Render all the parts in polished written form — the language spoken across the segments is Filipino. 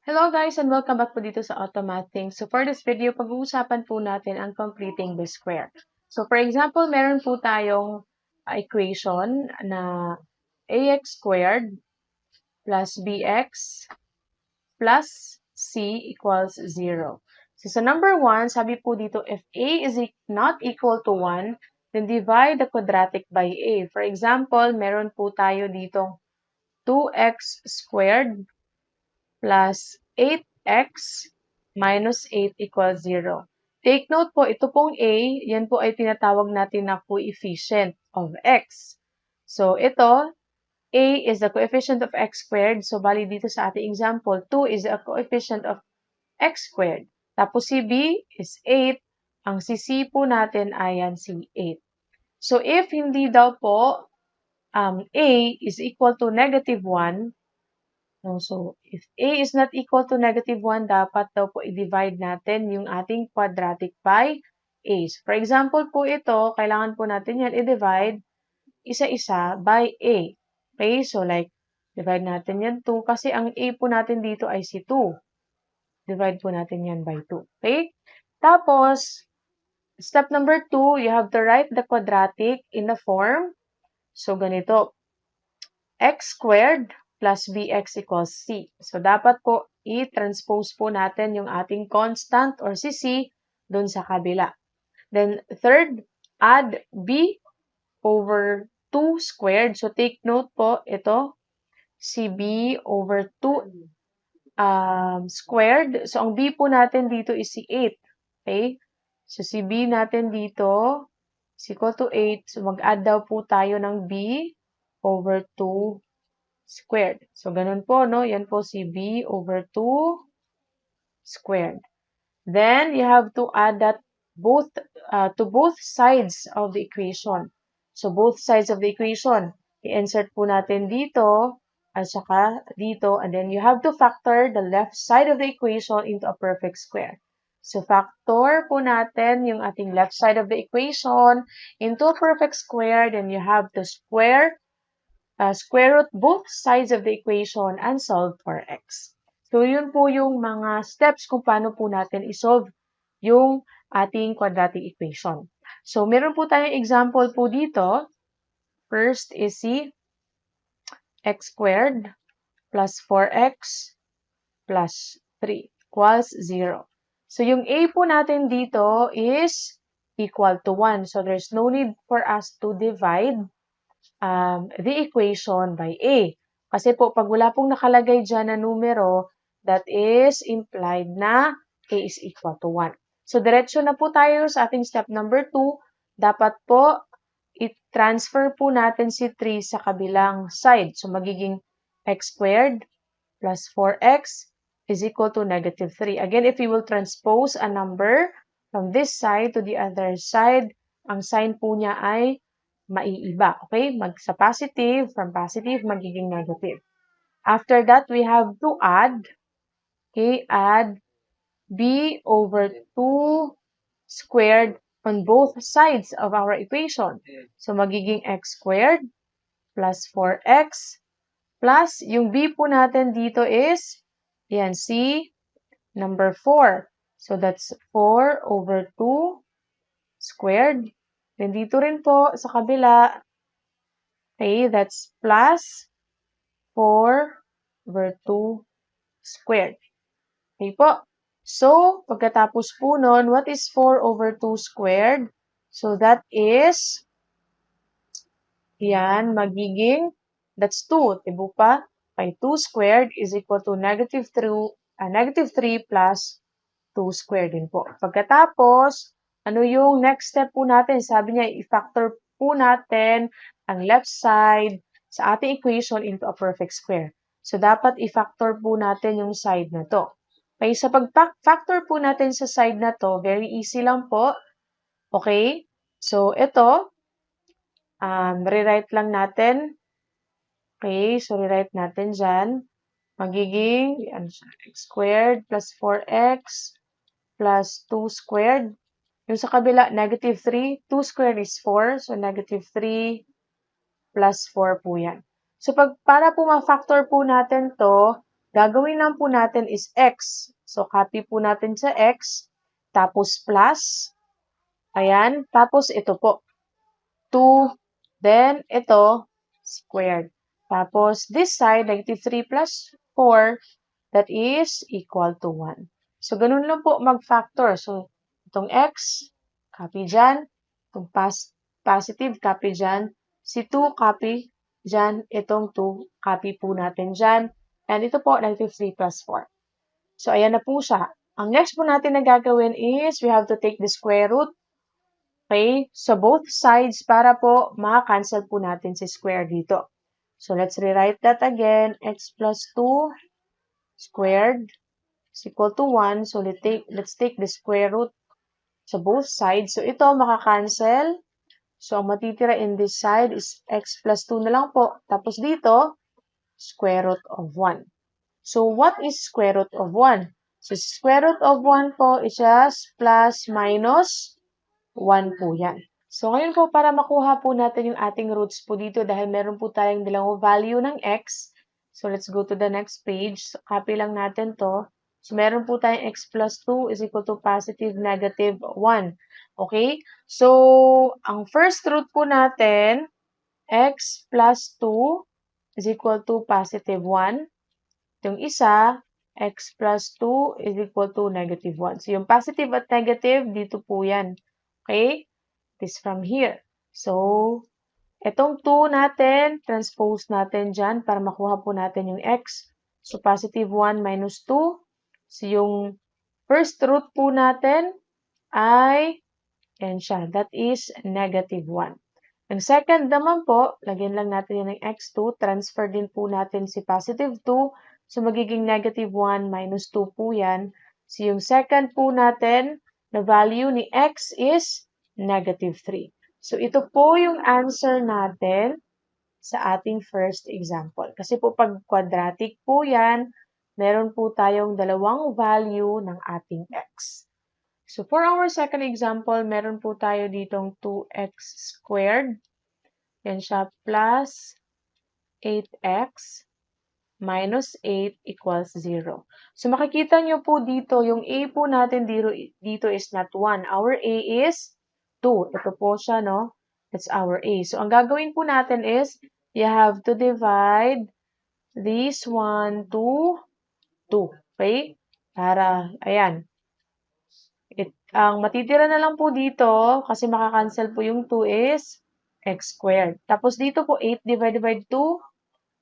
Hello guys and welcome back po dito sa Automathings. So for this video, pag-uusapan po natin ang completing the square. So for example, meron po tayong equation na ax squared plus bx plus c equals 0. So sa number 1, sabi po dito, if a is not equal to 1, then divide the quadratic by a. For example, meron po tayo dito 2x squared plus 8x minus 8 equals 0. Take note po, ito pong a, yan po ay tinatawag natin na coefficient of x. So, ito, a is the coefficient of x squared. So, bali dito sa ating example, 2 is the coefficient of x squared. Tapos si b is 8. Ang si c po natin ay yan si 8. So, if hindi daw po a is equal to negative 1, no, so, if a is not equal to negative 1, dapat daw po i-divide natin yung ating quadratic by a. So, for example po ito, kailangan po natin yan i-divide isa-isa by a. Okay? So, like, divide natin yan 2 kasi ang a po natin dito ay si 2. Divide po natin yan by 2. Okay? Tapos, step number 2, you have to write the quadratic in the form. So, ganito. X squared plus bx equals c. So, dapat po i-transpose po natin yung ating constant or si c dun sa kabila. Then, third, add b over 2 squared. So, take note po, ito, si b over 2 squared. So, ang b po natin dito is si 8. Okay? So, si b natin dito is equal to 8. So, mag-add daw po tayo ng b over 2 squared. So, ganun po, no? Yan po si b over 2 squared. Then, you have to add that to both sides of the equation. So, both sides of the equation, i-insert po natin dito at saka dito. And then, you have to factor the left side of the equation into a perfect square. So, factor po natin yung ating left side of the equation into a perfect square. Then, you have to square root both sides of the equation and solve for x. So, yun po yung mga steps kung paano po natin isolve yung ating quadratic equation. So, meron po tayong example po dito. First is si x squared plus 4x plus 3 equals 0. So, yung a po natin dito is equal to 1. So, there's no need for us to divide the equation by a. Kasi po, pag wala pong nakalagay dyan na numero, that is implied na a is equal to 1. So, diretso na po tayo sa ating step number 2. Dapat po, i-transfer po natin si 3 sa kabilang side. So, magiging x squared plus 4x is equal to negative 3. Again, if you will transpose a number from this side to the other side, ang sign po niya ay maiiba. Okay? Sa positive, from positive, magiging negative. After that, we have to add, okay, add b over 2 squared on both sides of our equation. So, magiging x squared plus 4x plus, yung b po natin dito is, yan, c, number 4. So, that's 4 over 2 squared. Then, dito rin po sa kabila, okay, that's plus 4 over 2 squared. Okay po. So, pagkatapos po nun, what is 4 over 2 squared? So, that is, yan, magiging, that's 2, diba pa? Okay, 2 squared is equal to negative 3 plus 2 squared din po. Pagkatapos, ano yung next step po natin? Sabi niya, i-factor po natin ang left side sa ating equation into a perfect square. So, dapat i-factor po natin yung side na to. Okay, sa pag-factor po natin sa side na to, very easy lang po. Okay? So, ito, rewrite lang natin. Okay, so rewrite natin dyan. Magiging, x squared plus 4x plus 2 squared. Yung sa kabila, negative 3. 2 squared is 4. So, negative 3 plus 4 po yan. So, para po ma-factor po natin to, gagawin lang po natin is x. So, copy po natin sa x, tapos plus, ayan, tapos ito po, 2, then ito, squared. Tapos, this side, negative 3 plus 4, that is equal to 1. So, ganun lang po mag-factor. So, itong x, copy dyan. Itong positive, copy dyan. Si 2, copy dyan. Itong 2, copy po natin dyan. And ito po, negative 3 plus 4. So, ayan na po siya. Ang next po natin na gagawin is, we have to take the square root. Okay? So, both sides para po maka-cancel po natin si square dito. So, let's rewrite that again. X plus 2 squared is equal to 1. So, let's take the square root sa both sides. So, ito maka-cancel. So, ang matitira in this side is x plus 2 na lang po. Tapos dito, square root of 1. So, what is square root of 1? So, square root of 1 po is just plus minus 1 po yan. So, ngayon po, para makuha po natin yung ating roots po dito dahil meron po tayong dalawang value ng x. So, let's go to the next page. So, copy lang natin to. So, meron po tayong x plus 2 is equal to positive negative 1. Okay? So, ang first root po natin, x plus 2 is equal to positive 1. Yung isa, x plus 2 is equal to negative 1. So, yung positive at negative, dito po yan. Okay? This from here. So, itong 2 natin, transpose natin dyan para makuha po natin yung x. So, positive 1 minus 2. So, yung first root po natin ay, yan siya, that is negative 1. Ang second naman po, lagyan lang natin yan ng x2. Transfer din po natin si positive 2. So, magiging negative 1 minus 2 po yan. So, yung second po natin, na value ni x is negative 3. So, ito po yung answer natin sa ating first example. Kasi po pag quadratic po yan, meron po tayong dalawang value ng ating x. So, for our second example, meron po tayo ditong 2x squared. Yan siya, plus 8x minus 8 equals 0. So, makikita nyo po dito, yung a po natin dito is not 1. Our a is 2. Ito po siya, no? That's our a. So, ang gagawin po natin is, you have to divide this 1 to 2. Okay? Para, ayan. Ang matitira na lang po dito, kasi makakancel po yung 2 is x squared. Tapos dito po, 8 divided by 2,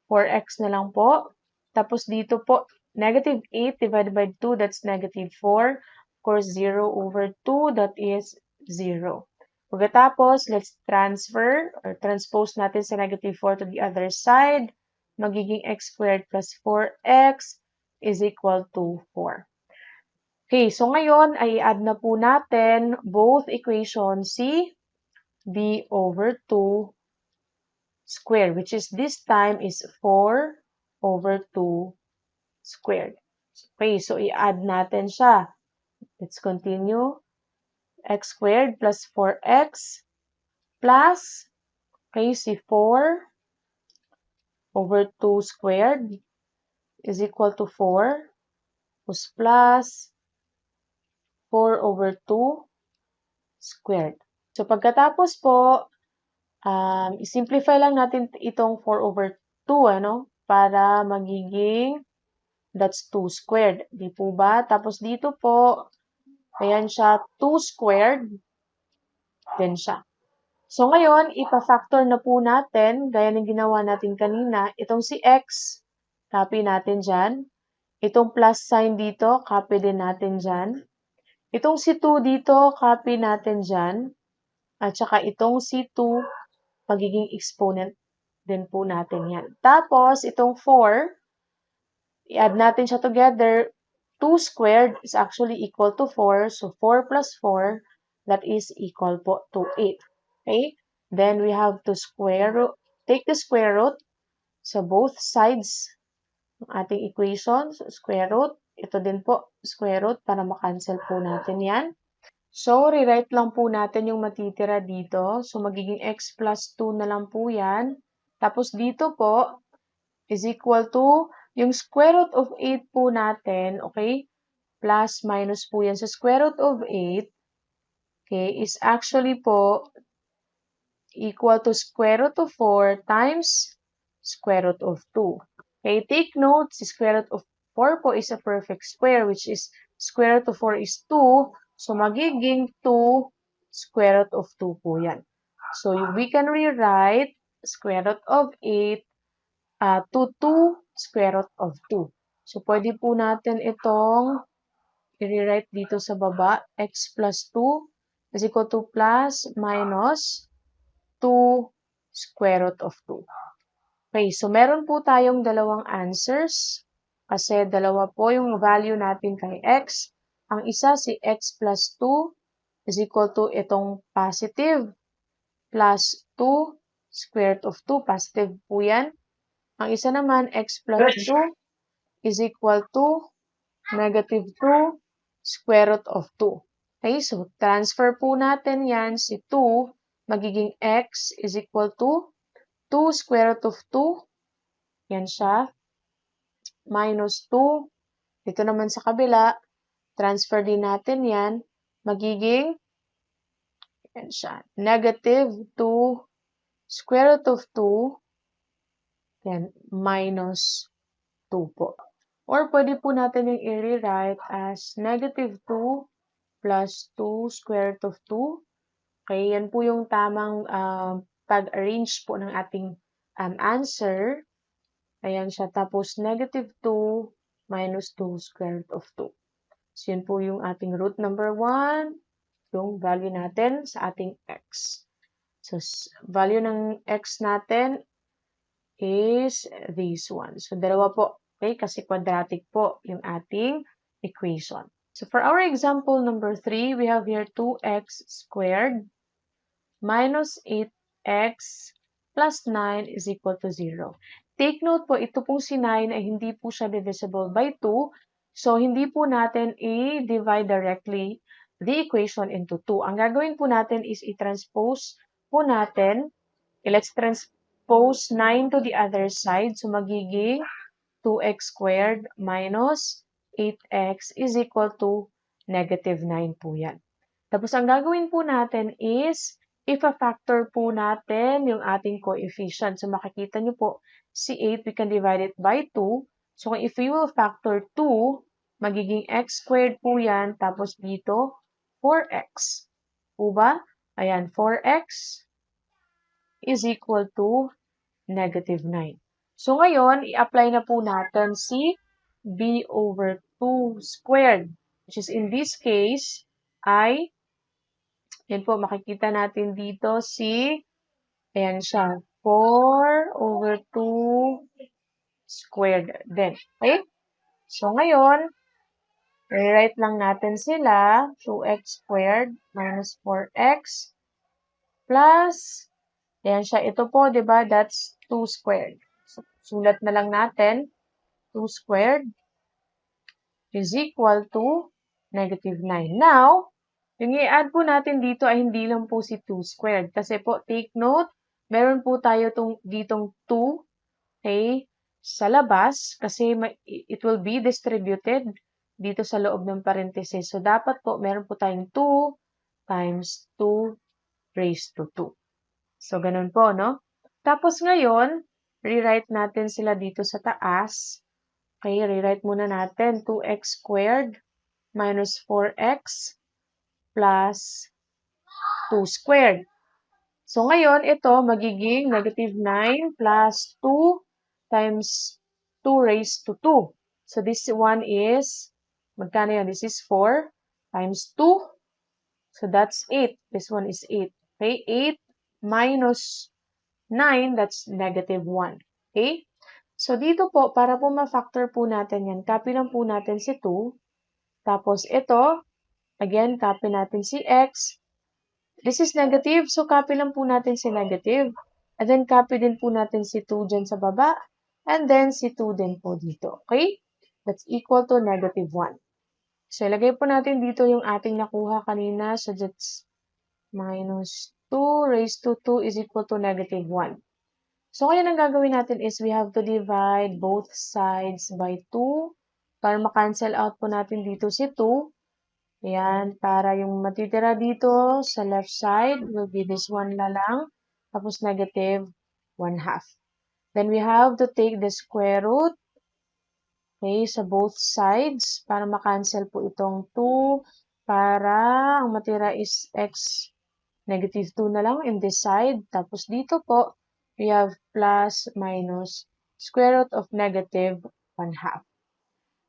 4x na lang po. Tapos dito po, negative 8 divided by 2, that's negative 4. Of course, 0 over 2, that is 0. Pagkatapos, let's transfer or transpose natin sa negative 4 to the other side. Magiging x squared plus 4x is equal to 4. Okay, so ngayon ay i-add na po natin both equations, C, b over 2 squared, which is this time is 4 over 2 squared. Okay, so i-add natin siya. Let's continue. X squared plus 4x plus, okay, si 4 over 2 squared is equal to 4 plus 4 over 2 squared. So, pagkatapos po, i-simplify lang natin itong 4 over 2, ano? Para magiging, that's 2 squared. Di po ba? Tapos dito po, ayan siya, 2 squared. Then siya. So, ngayon, ipa-factor na po natin, gaya ng ginawa natin kanina, itong si x, copy natin dyan. Itong plus sign dito, copy din natin dyan. Itong si 2 dito, copy natin dyan. At saka itong si 2, magiging exponent din po natin yan. Tapos, itong 4, i-add natin siya together. 2 squared is actually equal to 4. So, 4 plus 4, that is equal po to 8. Okay? Then, we have to take the square root sa both sides ng ating equation. So, square root. Ito din po, square root para makancel po natin yan. So, rewrite lang po natin yung matitira dito. So, magiging x plus 2 na lang po yan. Tapos dito po is equal to yung square root of 8 po natin, okay, plus minus po yan. So, square root of 8, okay, is actually po equal to square root of 4 times square root of 2. Okay, take note, si square root of 4 po is a perfect square, which is square root of 4 is 2. So, magiging 2 square root of 2 po yan. So, we can rewrite square root of 8 to 2 square root of 2. So, pwede po natin itong i-rewrite dito sa baba. X plus 2 is equal to plus minus 2 square root of 2. Okay, so meron po tayong dalawang answers kasi dalawa po yung value natin kay x. Ang isa si x plus 2 is equal to itong positive plus 2 square root of 2. Positive po yan. Ang isa naman, x plus 2 is equal to negative 2 square root of 2. Okay, so transfer po natin yan si 2, magiging x is equal to 2 square root of 2. Yan siya. Minus 2. Dito naman sa kabila, transfer din natin yan. Magiging, yan siya, negative 2 square root of 2. Yan, minus 2 po. Or pwede po natin yung i-rewrite as negative 2 plus 2 square root of 2. Okay, yan po yung tamang pag-arrange po ng ating answer. Ayan siya. Tapos, negative 2 minus 2 square root of 2. So, yun po yung ating root number 1, yung value natin sa ating x. So, value ng x natin is this one. So, dalawa po. Okay, kasi quadratic po yung ating equation. So, for our example number 3, we have here 2x squared minus 8x plus 9 is equal to 0. Take note po, ito pong si 9 ay hindi po siya divisible by 2. So, hindi po natin i-divide directly the equation into 2. Ang gagawin po natin is i-transpose po natin. Let's transpose 9 to the other side. So, magiging 2x squared minus 8x is equal to negative 9 po yan. Tapos, ang gagawin po natin is ipa-factor po natin yung ating coefficient. So, makikita nyo po, si 8, we can divide it by 2. So, if we will factor 2, magiging x squared po yan. Tapos dito, 4x. Po ba? Ayan, 4x is equal to negative 9. So, ngayon, i-apply na po natin si b over 2 squared, which is in this case, ay yan po, makikita natin dito si, ayan siya, 4 over 2 squared din. Okay? So, ngayon, rewrite lang natin sila, 2x squared minus 4x plus, ayan siya, ito po, di ba, that's 2 squared. So, sulat na lang natin, 2 squared is equal to negative 9. Now, yung i-add po natin dito ay hindi lang po si 2 squared. Kasi po, take note, meron po tayo ditong 2, okay, sa labas. Kasi it will be distributed dito sa loob ng parenthesis. So, dapat po, meron po tayong 2 times 2 raised to 2. So, ganun po, no? Tapos ngayon, rewrite natin sila dito sa taas. Okay, rewrite muna natin 2x squared minus 4x plus 2 squared. So, ngayon, ito magiging negative 9 plus 2 times 2 raised to 2. So, this one is, magkano yan? This is 4 times 2. So, that's 8. This one is 8. Okay, 8 minus 9, that's negative 1. Okay? So, dito po, para po ma-factor po natin yan, copy lang po natin si 2. Tapos, ito, again, copy natin si x. This is negative, so copy lang po natin si negative. And then, copy din po natin si 2 dyan sa baba. And then, si 2 din po dito. Okay? That's equal to negative 1. So, ilagay po natin dito yung ating nakuha kanina. So, that's minus 2 raised to 2 is equal to negative 1. So, ngayon ang gagawin natin is we have to divide both sides by 2 para ma-cancel out po natin dito si 2. Ayan, para yung matitira dito sa left side will be this one na lang, tapos negative 1/2. Then we have to take the square root, okay, sa both sides para ma-cancel po itong 2 para ang matira is x negative 2 na lang in this side. Tapos dito po, we have plus minus square root of negative 1/2.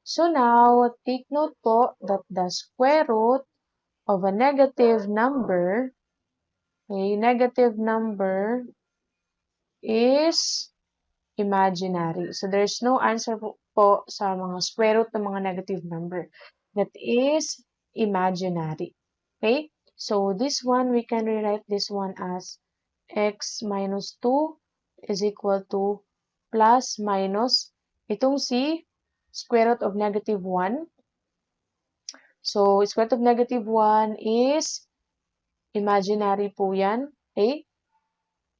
So now, take note po that the square root of a negative number, a negative number is imaginary. So there's no answer po sa mga square root ng mga negative number. That is imaginary. Okay? So this one, we can rewrite this one as x minus 2 is equal to plus minus itong si square root of negative 1. So, square root of negative 1 is imaginary po yan. Okay?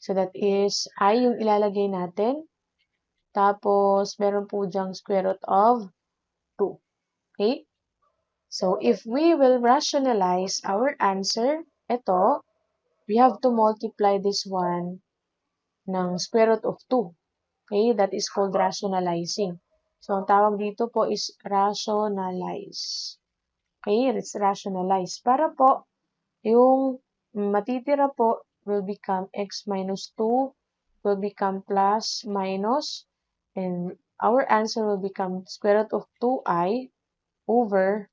So, that is I yung ilalagay natin. Tapos, meron po dyang square root of 2. Okay? So, if we will rationalize our answer, ito, we have to multiply this one ng square root of 2. Okay? That is called rationalizing. So, ang tawag dito po is rationalize. Okay? Let's rationalize. Para po, yung matitira po will become x minus 2 will become plus minus and our answer will become square root of 2i over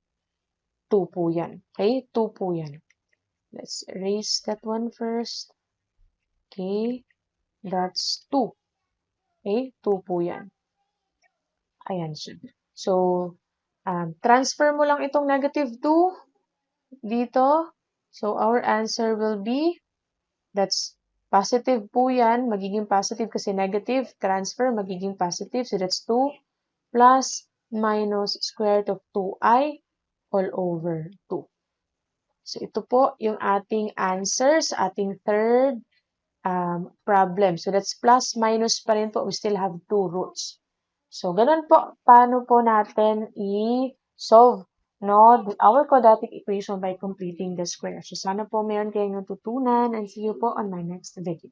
2 po yan. Okay? 2 po yan. Let's erase that one first. Okay? That's 2. Okay? 2 po yan. Ayan siya. So, transfer mo lang itong negative 2 dito. So, our answer will be, that's positive po yan. Magiging positive kasi negative. Transfer, magiging positive. So, that's 2 plus minus square root of 2i all over 2. So, ito po yung ating answer sa ating third problem. So, that's plus minus pa rin po. We still have 2 roots. So, ganun po. Paano po natin i-solve our quadratic equation by completing the square. So, sana po meron kayong natutunan and see you po on my next video.